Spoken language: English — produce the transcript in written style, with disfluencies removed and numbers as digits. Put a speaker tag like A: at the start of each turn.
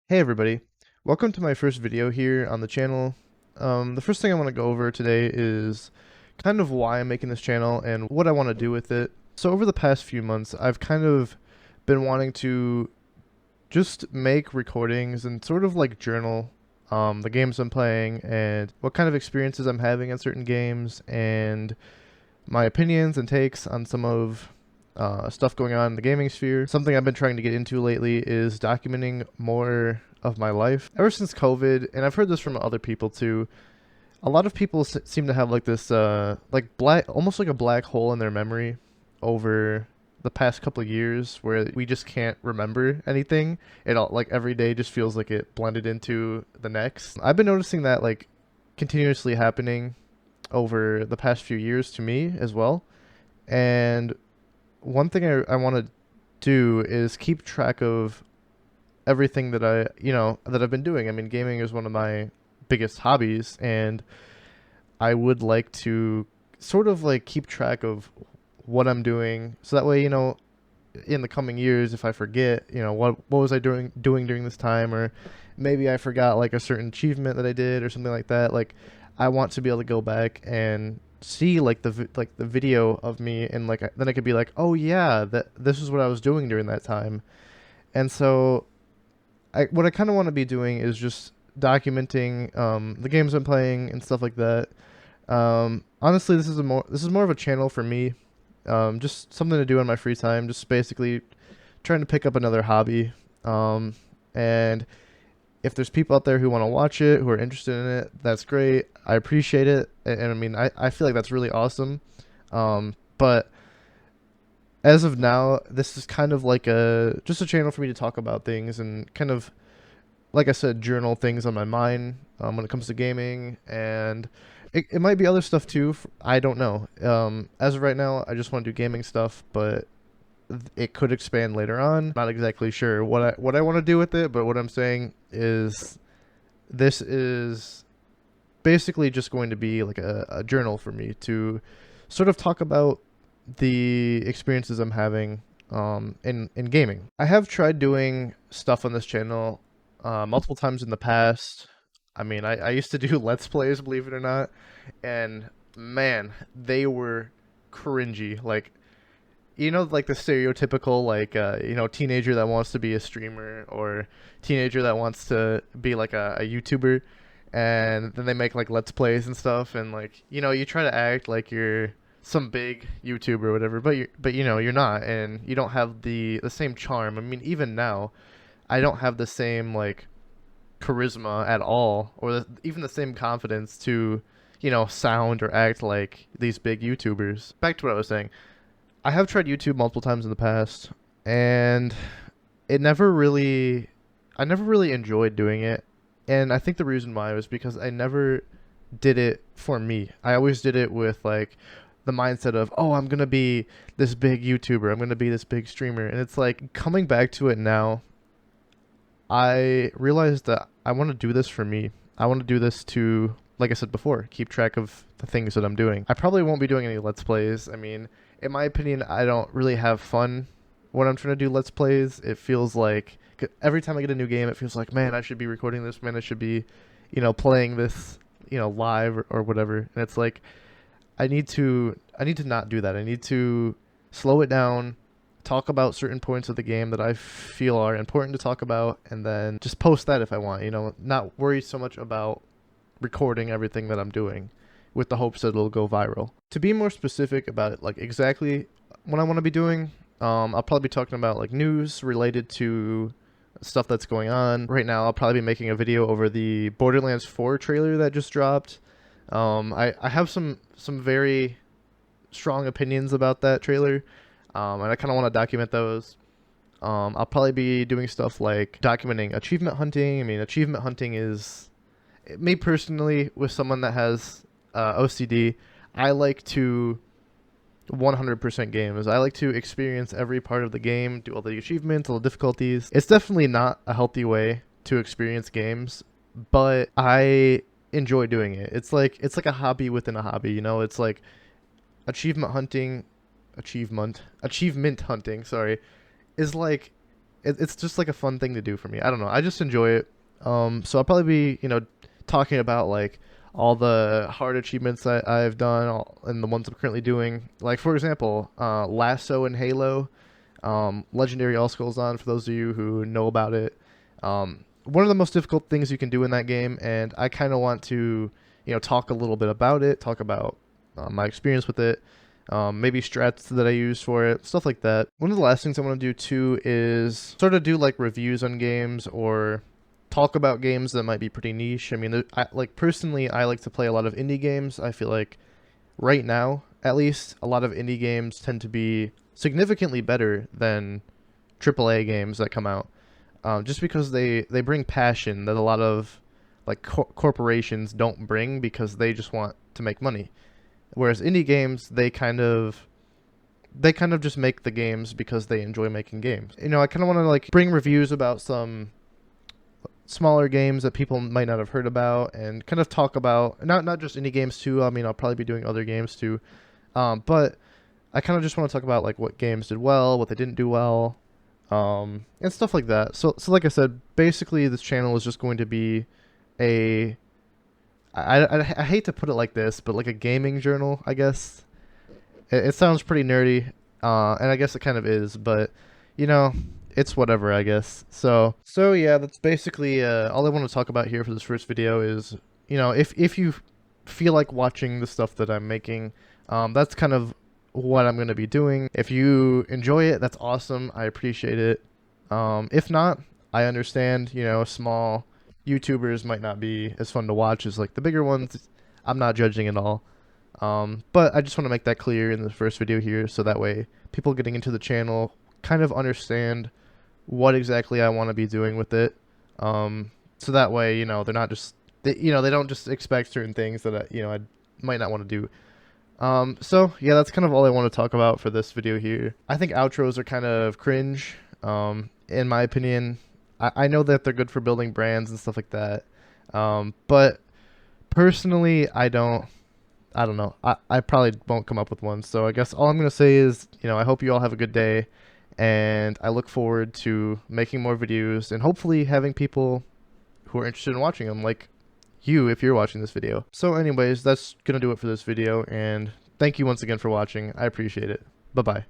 A: Hey everybody, welcome to my first video here on the channel. The first thing I want to go over today is kind of why I'm making this channel and what I want to do with it. So over the past few months, I've kind of been wanting to just make recordings and sort of like journal the games I'm playing and what kind of experiences I'm having in certain games and my opinions and takes on some of stuff going on in the gaming sphere. Something I've been trying to get into lately is documenting more of my life. Ever since COVID, and I've heard this from other people too, a lot of people seem to have like this, like black, almost like a black hole in their memory over the past couple of years where we just can't remember anything. It all, like every day just feels like it blended into the next. I've been noticing that like continuously happening over the past few years to me as well. And one thing I want to do is keep track of everything that that I've been doing. I mean, gaming is one of my biggest hobbies, and I would like to sort of like keep track of what I'm doing, so that way, in the coming years, if I forget, what was I doing during this time, or maybe I forgot like a certain achievement that I did or something like that. Like, I want to be able to go back and see like the video of me, and like then I could be like, oh yeah, that this is what I was doing during that time. And so what I kind of want to be doing is just documenting the games I'm playing and stuff like that. Honestly, this is more of a channel for me, just something to do in my free time. Just basically trying to pick up another hobby. And if there's people out there who want to watch it, who are interested in it, that's great. I appreciate it, and I mean, I feel like that's really awesome. But as of now, this is kind of like just a channel for me to talk about things and kind of, like I said, journal things on my mind when it comes to gaming, and it might be other stuff too. I don't know. As of right now, I just want to do gaming stuff, but it could expand later on. Not exactly sure what I want to do with it, but what I'm saying is this is basically just going to be like a journal for me to sort of talk about the experiences I'm having in gaming. I have tried doing stuff on this channel multiple times in the past. I mean, I used to do Let's Plays, believe it or not, and man, they were cringy. Like, like the stereotypical, like, teenager that wants to be a streamer or teenager that wants to be like a YouTuber, and then they make like Let's Plays and stuff, and like, you try to act like you're some big YouTuber or whatever, but you're not, and you don't have the same charm. I mean, even now, I don't have the same like charisma at all, or even the same confidence to, sound or act like these big YouTubers. Back to what I was saying. I have tried YouTube multiple times in the past, and it never really, I never really enjoyed doing it. And I think the reason why was because I never did it for me. I always did it with like the mindset of, oh, I'm going to be this big YouTuber, I'm going to be this big streamer. And it's like coming back to it now, I realized that I want to do this for me. I want to do this to, like I said before, keep track of the things that I'm doing. I probably won't be doing any Let's Plays. I mean, in my opinion, I don't really have fun when I'm trying to do Let's Plays. It feels like every time I get a new game, it feels like, man, I should be recording this, man, I should be, playing this, live or whatever. And it's like, I need to not do that. I need to slow it down, talk about certain points of the game that I feel are important to talk about, and then just post that if I want, not worry so much about recording everything that I'm doing with the hopes that it'll go viral. To be more specific about it, like exactly what I want to be doing, I'll probably be talking about like news related to stuff that's going on. Right now, I'll probably be making a video over the Borderlands 4 trailer that just dropped. I have some very strong opinions about that trailer, and I kind of want to document those. I'll probably be doing stuff like documenting achievement hunting. I mean, achievement hunting is, me personally, with someone that has OCD, I like to 100% games. I like to experience every part of the game, do all the achievements, all the difficulties. It's definitely not a healthy way to experience games, but I enjoy doing it. It's like a hobby within a hobby, It's like achievement hunting, achievement hunting, sorry, is like it's just like a fun thing to do for me. I don't know. I just enjoy it. So I'll probably be, talking about like all the hard achievements I've done and the ones I'm currently doing. Like for example, Lasso and Halo, Legendary All Skulls on, for those of you who know about it. One of the most difficult things you can do in that game, and I kind of want to, talk a little bit about it, talk about my experience with it, maybe strats that I use for it, stuff like that. One of the last things I want to do too is sort of do like reviews on games or talk about games that might be pretty niche. I mean, personally, I like to play a lot of indie games. I feel like right now, at least, a lot of indie games tend to be significantly better than AAA games that come out. Just because they bring passion that a lot of like corporations don't bring because they just want to make money. Whereas indie games, they kind of just make the games because they enjoy making games. I kind of want to like bring reviews about some smaller games that people might not have heard about and kind of talk about not just indie games too. I mean, I'll probably be doing other games too. But I kind of just want to talk about like what games did well, what they didn't do well, and stuff like that. So like I said, basically this channel is just going to be I hate to put it like this, but like a gaming journal, I guess. It sounds pretty nerdy, and I guess it kind of is, but it's whatever, I guess. So yeah, that's basically all I want to talk about here for this first video is, if you feel like watching the stuff that I'm making, that's kind of what I'm going to be doing. If you enjoy it, that's awesome. I appreciate it. If not, I understand, small YouTubers might not be as fun to watch as like the bigger ones. I'm not judging at all. But I just want to make that clear in the first video here, so that way people getting into the channel kind of understand what exactly I want to be doing with it. So that way, they're not just, they don't just expect certain things that I might not want to do. So yeah, that's kind of all I want to talk about for this video here. I think outros are kind of cringe, in my opinion. I know that they're good for building brands and stuff like that. But personally, I don't know. I probably won't come up with one. So I guess all I'm going to say is, I hope you all have a good day, and I look forward to making more videos and hopefully having people who are interested in watching them, like you, if you're watching this video. So anyways, that's going to do it for this video, and thank you once again for watching. I appreciate it. Bye-bye.